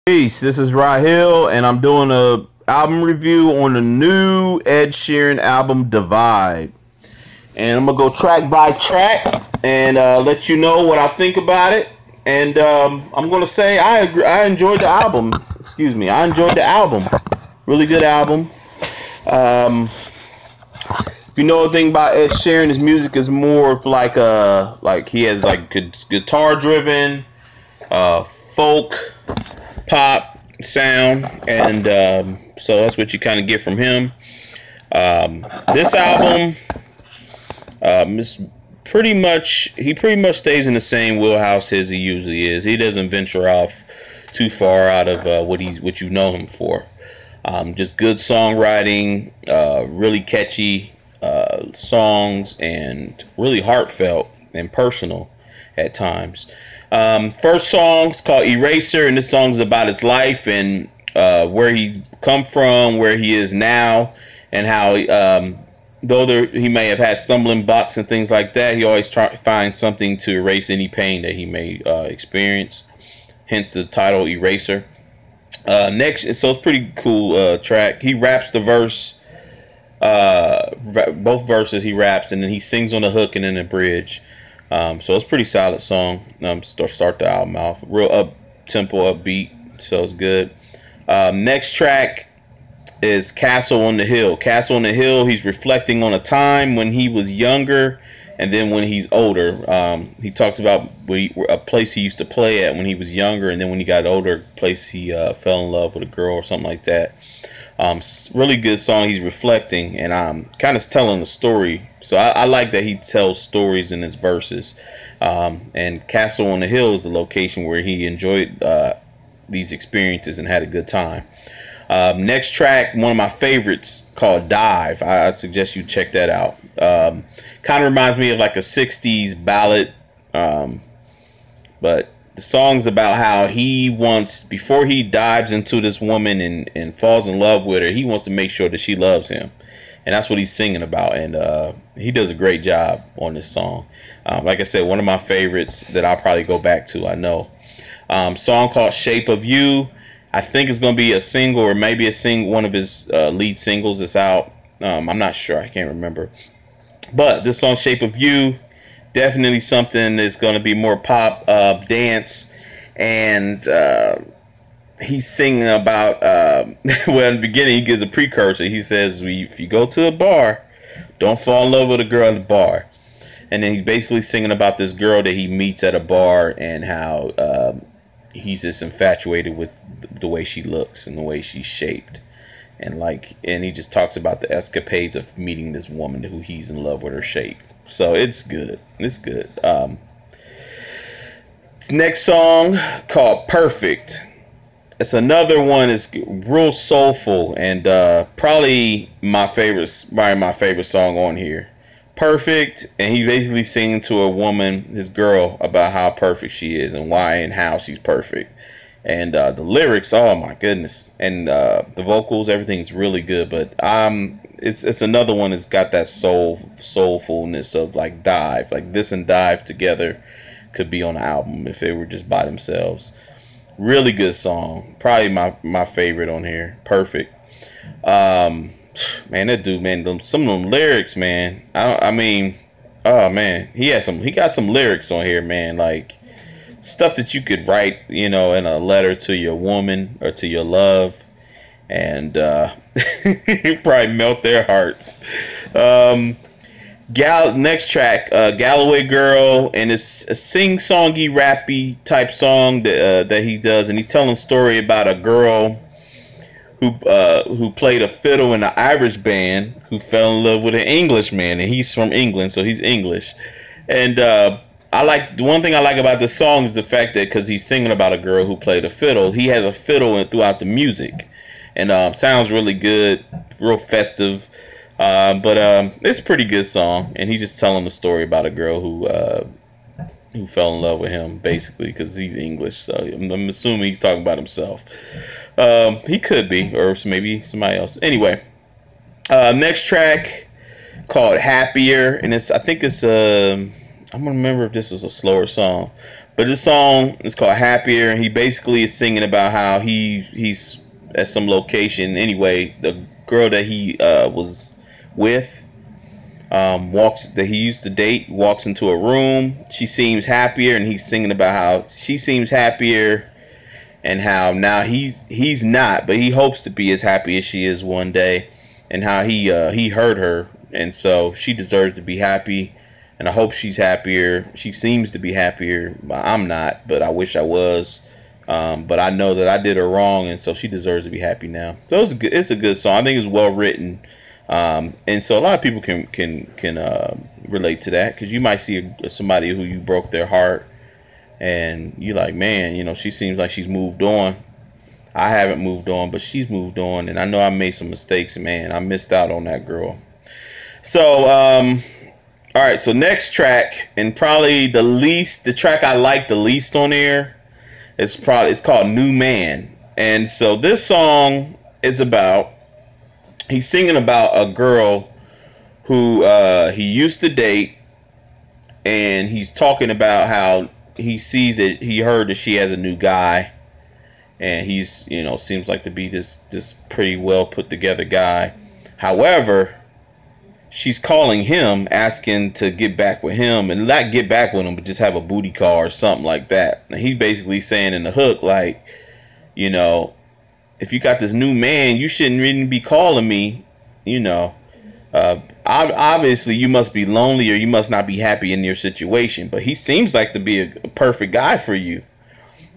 Peace. This is Rahil, and I'm doing a album review on the new Ed Sheeran album Divide. And I'm gonna go track by track and let you know what I think about it. And I'm gonna say I agree. I enjoyed the album. Excuse me. I enjoyed the album. Really good album. If you know anything about Ed Sheeran, his music is more of like he has like guitar driven, folk, pop sound, and so that's what you kind of get from him. This album is he pretty much stays in the same wheelhouse as he usually is. He doesn't venture off too far out of what you know him for. Just good songwriting, really catchy songs, and really heartfelt and personal at times. First song's called Eraser, and this song's about his life and where he's come from, where he is now, and how he may have had stumbling blocks and things like that, he always tries to find something to erase any pain that he may experience. Hence the title Eraser. Next, so it's pretty cool track. He raps the verse, both verses he raps, and then he sings on the hook and then the bridge. So it's a pretty solid song. Start the album off real up tempo, upbeat, so it's good. Next track is Castle on the Hill. Castle on the Hill. He's reflecting on a time when he was younger, and then when he's older. He talks about a place he used to play at when he was younger, and then when he got older, a place he fell in love with a girl or something like that. Really good song. He's reflecting and kind of telling a story. So I like that he tells stories in his verses. And Castle on the Hill is the location where he enjoyed these experiences and had a good time. Next track, one of my favorites, called Dive. I suggest you check that out. Kind of reminds me of like a 60s ballad. But the song's about how he wants, before he dives into this woman and falls in love with her, he wants to make sure that she loves him. And that's what he's singing about. And he does a great job on this song. Like I said, one of my favorites that I'll probably go back to, I know. Song called Shape of You. I think it's going to be a single, or maybe one of his lead singles that's out. I'm not sure. I can't remember. But this song, Shape of You, definitely something that's going to be more pop, dance, and he's singing about, well, in the beginning he gives a precursor. He says, if you go to a bar, don't fall in love with a girl at the bar. And then he's basically singing about this girl that he meets at a bar and how he's just infatuated with the way she looks and the way she's shaped. And he just talks about the escapades of meeting this woman who he's in love with her shape. So it's good. It's good. Next song called Perfect. It's another one. It's real soulful and probably my favorite song on here. Perfect, and he basically singing to a woman, his girl, about how perfect she is and why and how she's perfect. And the lyrics, oh my goodness, and the vocals, everything's really good. But it's another one that's got that soulfulness of like Dive, like this and Dive together could be on the album if they were just by themselves. Really good song, probably my favorite on here. Perfect. Man, that dude, man, some of them lyrics, man. I mean, oh man, he got some lyrics on here, man, like stuff that you could write, in a letter to your woman or to your love, and you probably melt their hearts. Next track, Galloway Girl, and it's a sing-songy, rappy type song that he does, and he's telling a story about a girl who played a fiddle in an Irish band who fell in love with an English man, and he's from England, so he's English. And the one thing I like about this song is the fact that because he's singing about a girl who played a fiddle, he has a fiddle throughout the music, and sounds really good, real festive. But it's a pretty good song, and he's just telling the story about a girl who fell in love with him, basically, because he's English. So I'm assuming he's talking about himself. He could be, or maybe somebody else. Anyway, next track called Happier, and I think it's I'm gonna remember if this was a slower song, But this song is called Happier, and he basically is singing about how he's at some location. Anyway, the girl that he was with that he used to date walks into a room. She seems happier, and he's singing about how she seems happier, and how now he's not, but he hopes to be as happy as she is one day, and how he hurt her, and so she deserves to be happy. And I hope she's happier. She seems to be happier. I'm not, but I wish I was. But I know that I did her wrong, and so she deserves to be happy now. So it's a good song. I think it's well written, and so a lot of people can relate to that, because you might see somebody who you broke their heart, and you're like, man, you know, she seems like she's moved on. I haven't moved on, but she's moved on, and I know I made some mistakes. Man, I missed out on that girl. So all right, so next track, and probably the track I like the least on here, it's called New Man. And so this song is he's singing about a girl who he used to date, and he's talking about how he heard that she has a new guy, and he's, you know, seems like to be this pretty well put together guy. However, she's calling him, asking to get back with him, and not get back with him, but just have a booty call or something like that. And he's basically saying in the hook, like, you know, if you got this new man, you shouldn't really be calling me. You know, obviously you must be lonely, or you must not be happy in your situation. But he seems like to be a perfect guy for you.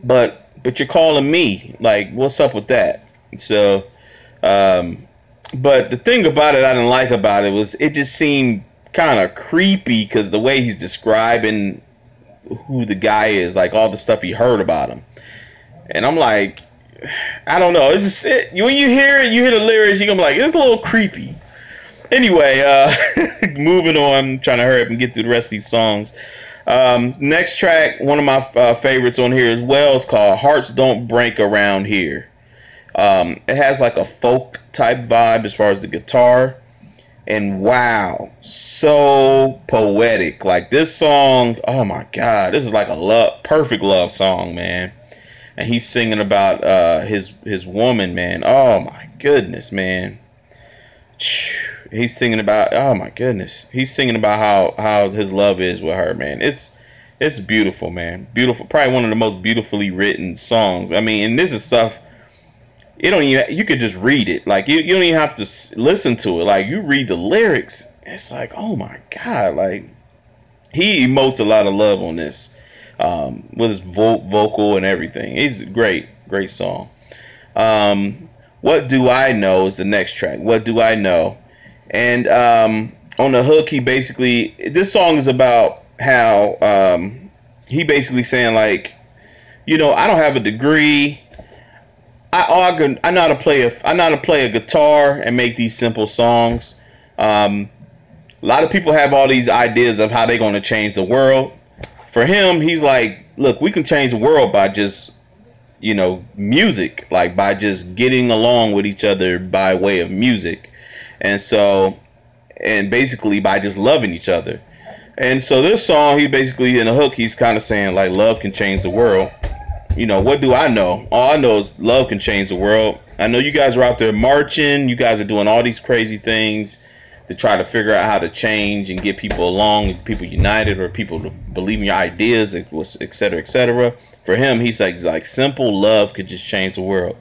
But you're calling me. Like, what's up with that? So, but the thing about it I didn't like about it was it just seemed kind of creepy, because the way he's describing who the guy is, like all the stuff he heard about him. And I'm like, I don't know. It's just when you hear it, you hear the lyrics, you're going to be like, it's a little creepy. Anyway, moving on. I'm trying to hurry up and get through the rest of these songs. Next track, one of my favorites on here as well, is called Hearts Don't Break Around Here. It has like a folk type vibe as far as the guitar, and wow, so poetic. Like this song, oh my god, this is like a perfect love song, man. And he's singing about his woman, man. Oh my goodness, man. He's singing about, oh my goodness, he's singing about how his love is with her, man. It's beautiful, man. Beautiful, probably one of the most beautifully written songs. I mean, and this is stuff. You could just read it. Like, you don't even have to listen to it. Like, you read the lyrics, it's like, oh my god. Like, he emotes a lot of love on this, with his vocal and everything. It's a great song. What Do I Know is the next track. What Do I Know? And on the hook, this song is about how he basically saying, like, you know, I don't have a degree. I know how to play a guitar and make these simple songs. A lot of people have all these ideas of how they're going to change the world. For him, he's like, look, we can change the world by just, you know, music, like by just getting along with each other by way of music. And basically by just loving each other. And so this song, he basically, in the hook, he's kind of saying, like, love can change the world. You know, what do I know? All I know is love can change the world. I know you guys are out there marching. You guys are doing all these crazy things to try to figure out how to change and get people along, people united, or people to believe in your ideas, et cetera, et cetera. For him, he's like simple love could just change the world.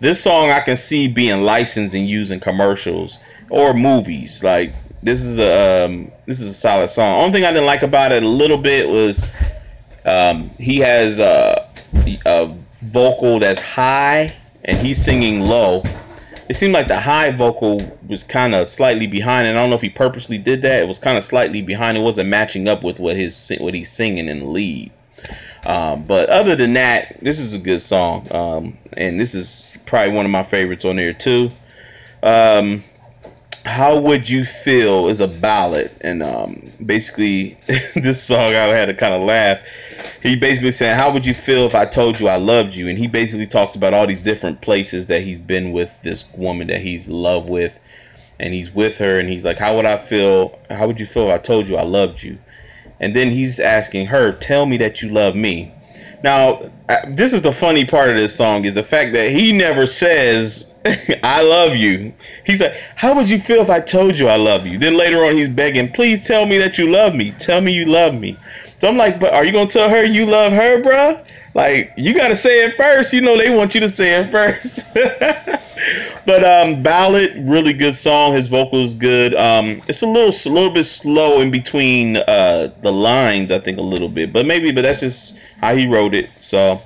This song I can see being licensed and used in commercials or movies. Like, this is a solid song. Only thing I didn't like about it a little bit was he has a vocal that's high and he's singing low. It seemed like the high vocal was kind of slightly behind, and I don't know if he purposely did that. It was kind of slightly behind. It wasn't matching up with what he's singing in the lead. But other than that, this is a good song, and this is probably one of my favorites on there too. How Would You Feel is a ballad, and basically this song I had to kind of laugh. He basically saying, how would you feel if I told you I loved you? And he basically talks about all these different places that he's been with this woman that he's in love with, and he's with her, and he's like, how would you feel if I told you I loved you? And then he's asking her, tell me that you love me. Now, this is the funny part of this song is the fact that he never says, I love you. He's like, how would you feel if I told you I love you? Then later on, he's begging, please tell me that you love me. Tell me you love me. So I'm like, but are you going to tell her you love her, bruh? Like, you got to say it first. You know, they want you to say it first. But ballad, really good song. His vocals good. It's a little bit slow in between the lines, I think, a little bit. But that's just how he wrote it. So,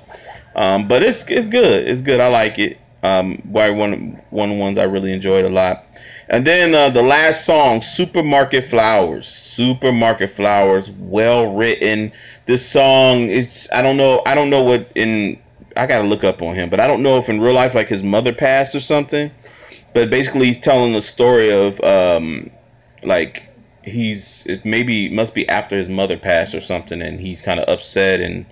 but it's good. It's good. I like it. One of the ones I really enjoyed a lot. And then the last song, Supermarket Flowers. Supermarket Flowers, well written. This song is, I don't know what I gotta look up on him, but I don't know if in real life like his mother passed or something. But basically he's telling the story of like it must be after his mother passed or something, and he's kind of upset and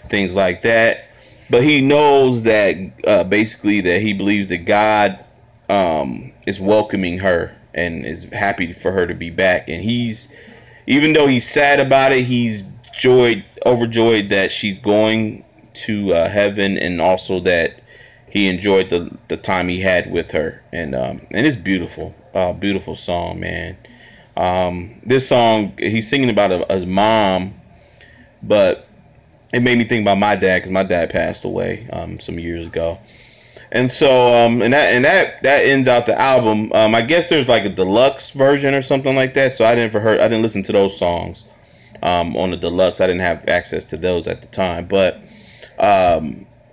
things like that. But he knows that basically that he believes that God is welcoming her and is happy for her to be back, and even though he's sad about it, he's overjoyed that she's going to heaven, and also that he enjoyed the time he had with her, and it's beautiful, beautiful song, man. This song he's singing about his mom, but it made me think about my dad because my dad passed away some years ago. And so, and that ends out the album. I guess there's like a deluxe version or something like that. So I didn't listen to those songs on the deluxe. I didn't have access to those at the time. But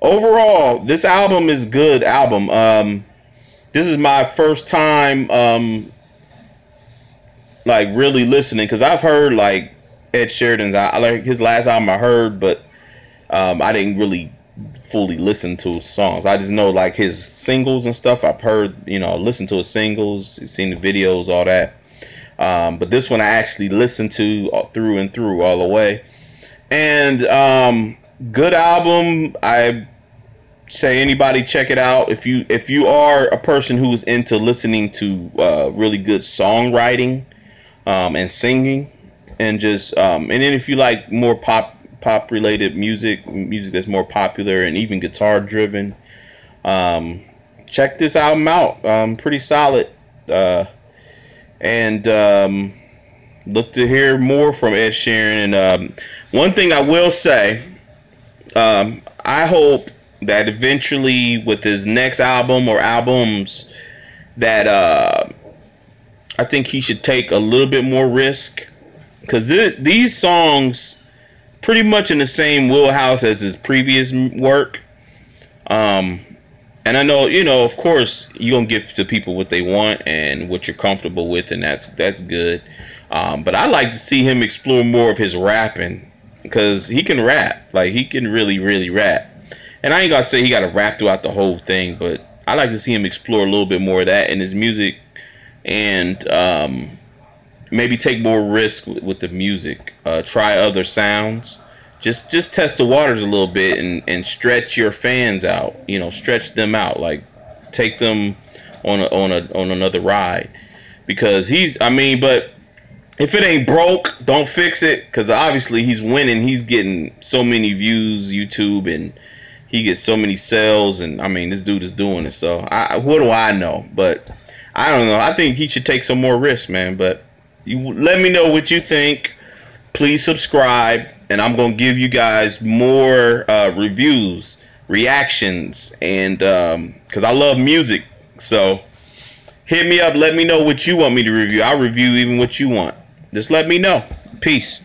overall, this album is a good album. This is my first time like really listening, because I've heard like Ed Sheeran's. I like his last album I heard, but I didn't really fully listen to his songs. I just know like his singles and stuff. I've heard, listened to his singles, seen the videos, all that. But this one I actually listened to through and through all the way. And good album. I say anybody check it out. If you are a person who is into listening to really good songwriting and singing, and just and then if you like more pop related music that's more popular and even guitar driven, check this album out. Pretty solid, and look to hear more from Ed Sheeran. And one thing I will say, I hope that eventually with his next album or albums that I think he should take a little bit more risk, because these songs pretty much in the same wheelhouse as his previous work. And I know, of course, you're going to give the people what they want and what you're comfortable with, and that's good. But I like to see him explore more of his rapping, because he can rap. Like, he can really, really rap. And I ain't going to say he got to rap throughout the whole thing, but I like to see him explore a little bit more of that in his music, and maybe take more risk with the music. Try other sounds. Just test the waters a little bit and stretch your fans out. Stretch them out. Like, take them on another ride. Because but if it ain't broke, don't fix it. Because obviously he's winning. He's getting so many views, YouTube, and he gets so many sales. And this dude is doing it. So what do I know? But I don't know. I think he should take some more risks, man. But you let me know what you think. Please subscribe, and I'm gonna give you guys more reviews, reactions, and because I love music. So hit me up. Let me know what you want me to review. I'll review even what you want. Just let me know. Peace.